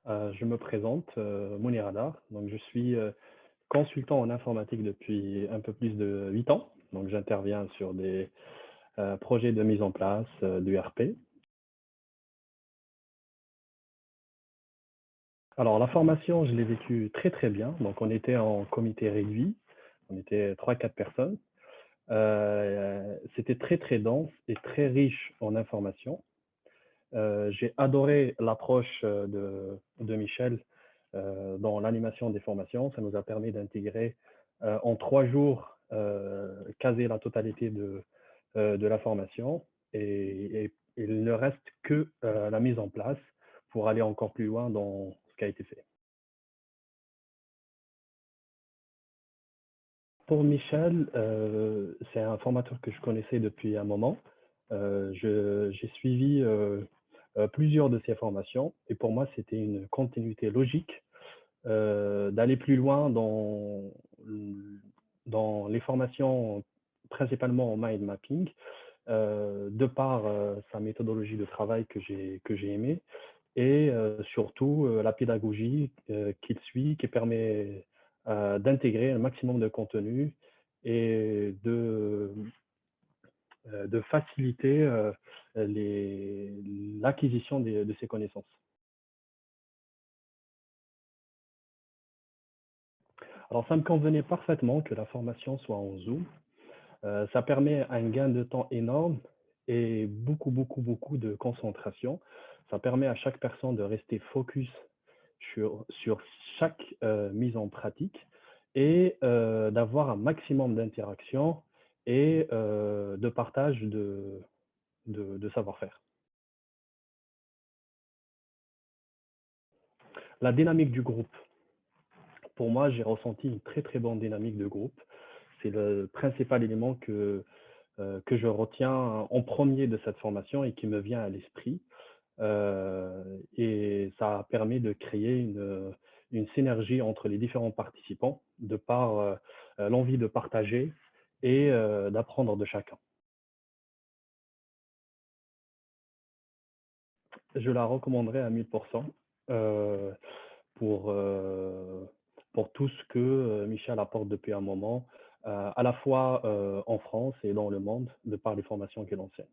Je me présente, Mounir Hadar. Donc, je suis consultant en informatique depuis un peu plus de 8 ans. Donc, j'interviens sur des projets de mise en place du RP. Alors, la formation, je l'ai vécue très très bien. Donc, on était en comité réduit. On était trois quatre personnes. C'était très très dense et très riche en informations. J'ai adoré l'approche de Michel dans l'animation des formations. Ça nous a permis d'intégrer en 3 jours, caser la totalité de la formation et il ne reste que la mise en place pour aller encore plus loin dans ce qui a été fait. Pour Michel, c'est un formateur que je connaissais depuis un moment. J'ai suivi plusieurs de ses formations et pour moi, c'était une continuité logique d'aller plus loin dans les formations, principalement en mind mapping, de par sa méthodologie de travail que j'ai aimée et surtout la pédagogie qu'il suit, qui permet d'intégrer un maximum de contenu et de faciliter l'acquisition de ces connaissances. Alors, ça me convenait parfaitement que la formation soit en Zoom. Ça permet un gain de temps énorme et beaucoup, beaucoup, beaucoup de concentration. Ça permet à chaque personne de rester focus sur chaque mise en pratique et d'avoir un maximum d'interaction et de partage de savoir-faire. La dynamique du groupe. Pour moi, j'ai ressenti une très très bonne dynamique de groupe. C'est le principal élément que je retiens en premier de cette formation et qui me vient à l'esprit. Et ça a permis de créer une synergie entre les différents participants de par l'envie de partager et d'apprendre de chacun. Je la recommanderais à 1000% euh, pour, euh, pour tout ce que Michel apporte depuis un moment, à la fois en France et dans le monde, de par les formations qu'elle enseigne.